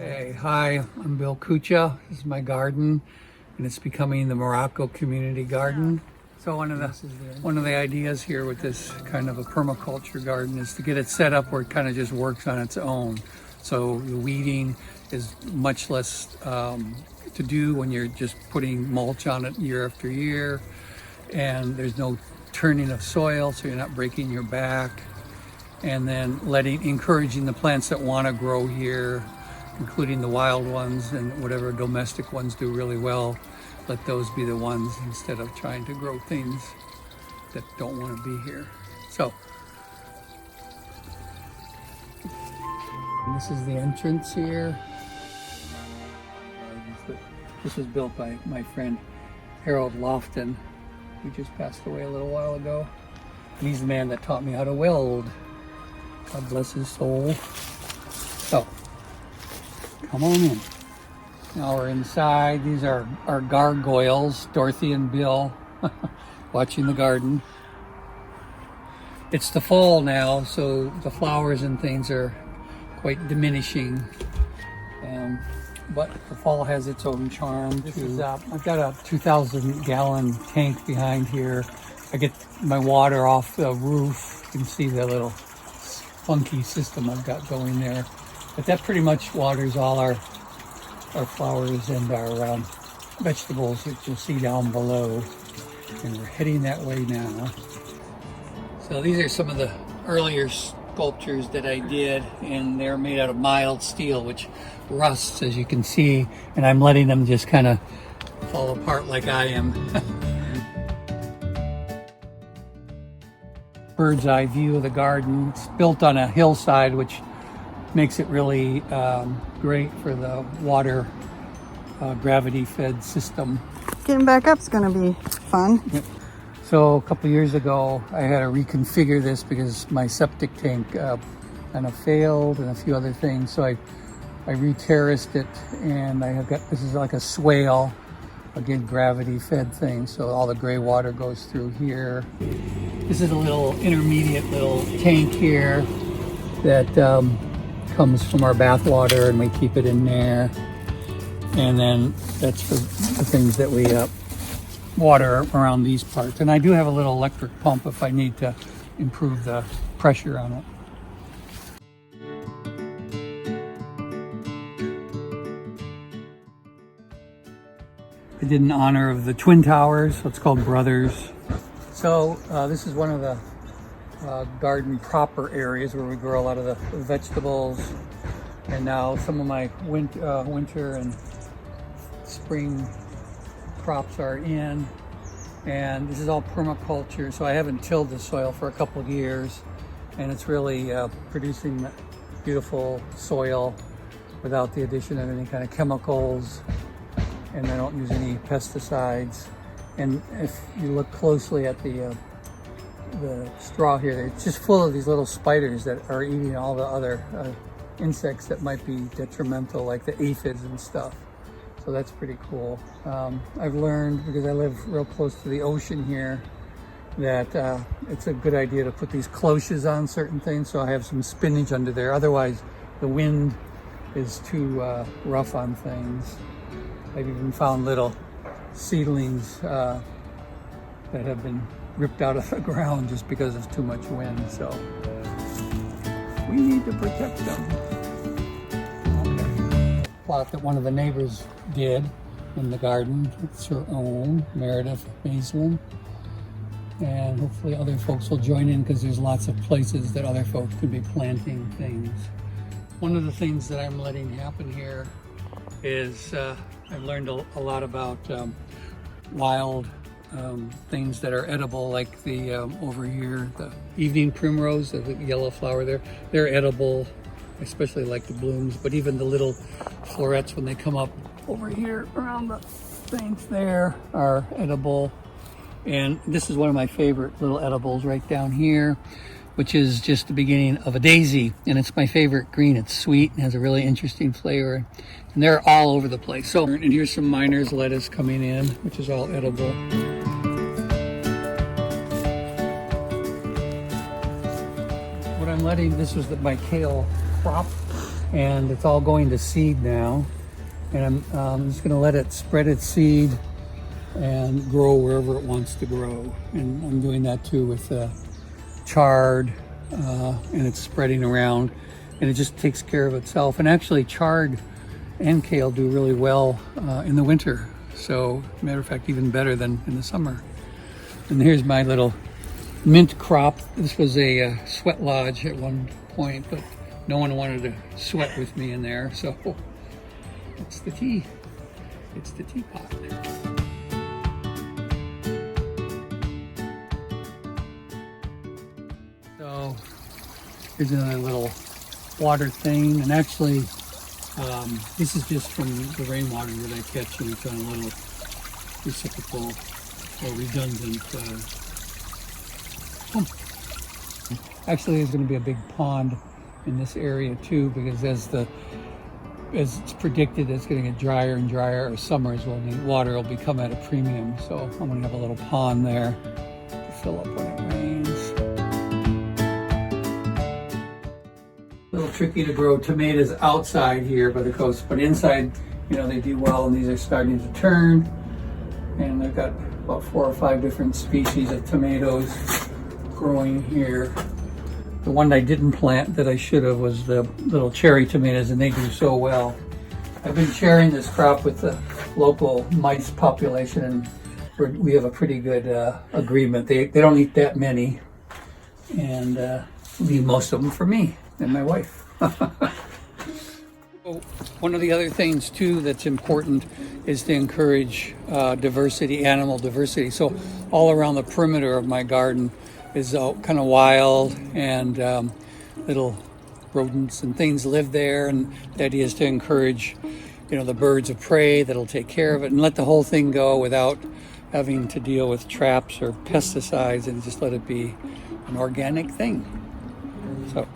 Hey, hi, I'm Bill Kucha. This is my garden, and it's becoming the Miroco community garden. So one of the ideas here with this kind of a permaculture garden is to get it set up where it kind of just works on its own. So the weeding is much less to do when you're just putting mulch on it year after year, and there's no turning of soil, so you're not breaking your back. And then encouraging the plants that want to grow here, including the wild ones and whatever domestic ones do really well, let those be the ones instead of trying to grow things that don't want to be here. So this is the entrance here. This was built by my friend Harold Lofton, who just passed away a little while ago. And he's the man that taught me how to weld. God bless his soul. So, come on in. Now we're inside. These are our gargoyles, Dorothy and Bill, watching the garden. It's the fall now, so the flowers and things are quite diminishing. But the fall has its own charm too. I've got a 2,000-gallon tank behind here. I get my water off the roof. You can see the little funky system I've got going there. But that pretty much waters all our flowers and our vegetables that you'll see down below. And we're heading that way now. So these are some of the earlier sculptures that I did, and they're made out of mild steel, which rusts, as you can see, and I'm letting them just kind of fall apart like I am. Bird's eye view of the garden. It's built on a hillside, which makes it really great for the water gravity-fed system. Getting back up is going to be fun. Yep. So a couple years ago, I had to reconfigure this because my septic tank kind of failed and a few other things. So I re-terraced it, and I have got, this is like a swale, again, gravity-fed thing. So all the gray water goes through here. This is a little intermediate little tank here that comes from our bath water, and we keep it in there. And then that's for the things that we water around these parts. And I do have a little electric pump if I need to improve the pressure on it. I did in honor of the Twin Towers, so it's called Brothers. So this is one of the garden proper areas where we grow a lot of the vegetables. And now some of my winter and spring crops are in. And this is all permaculture, so I haven't tilled the soil for a couple of years. And it's really producing beautiful soil without the addition of any kind of chemicals. And I don't use any pesticides. And if you look closely at the straw here, it's just full of these little spiders that are eating all the other insects that might be detrimental, like the aphids and stuff. So that's pretty cool. I've learned, because I live real close to the ocean here, that it's a good idea to put these cloches on certain things, so I have some spinach under there. Otherwise, the wind is too rough on things. I've even found little seedlings that have been ripped out of the ground just because of too much wind. So we need to protect them. Okay. Plot that one of the neighbors did in the garden. It's her own, Meredith Maislin. And hopefully other folks will join in, because there's lots of places that other folks could be planting things. One of the things that I'm letting happen here is I've learned a lot about wild things that are edible, like the over here, the evening primrose, the yellow flower there. They're edible. I especially like the blooms, but even the little florets, when they come up over here around the things there, are edible. And this is one of my favorite little edibles right down here, which is just the beginning of a daisy, and it's my favorite green. It's sweet and has a really interesting flavor, and they're all over the place. So, and here's some miner's lettuce coming in, which is all edible. What I'm letting, this was my kale crop, and it's all going to seed now. And I'm just going to let it spread its seed and grow wherever it wants to grow. And I'm doing that too with chard, and it's spreading around, and it just takes care of itself. And actually chard and kale do really well in the winter. So, matter of fact, even better than in the summer. And here's my little mint crop. This was a sweat lodge at one point, but no one wanted to sweat with me in there. So it's the tea. It's the teapot. So here's another little water thing, and actually this is just from the rainwater that I catch, and it's on a little reciprocal or redundant pump. Actually, there's going to be a big pond in this area too, because as it's predicted, it's going to get drier and drier. Or summers will need water will become at a premium, so I'm going to have a little pond there to fill up when it rains. A little tricky to grow tomatoes outside here by the coast, but inside, you know, they do well, and these are starting to turn. And I've got about 4 or 5 different species of tomatoes growing here. The one I didn't plant that I should have was the little cherry tomatoes, and they do so well. I've been sharing this crop with the local mice population, and we have a pretty good agreement. They don't eat that many, and leave most of them for me and my wife. One of the other things too that's important is to encourage diversity, animal diversity. So all around the perimeter of my garden is kind of wild, and little rodents and things live there, and the idea is to encourage, you know, the birds of prey that'll take care of it and let the whole thing go without having to deal with traps or pesticides, and just let it be an organic thing. So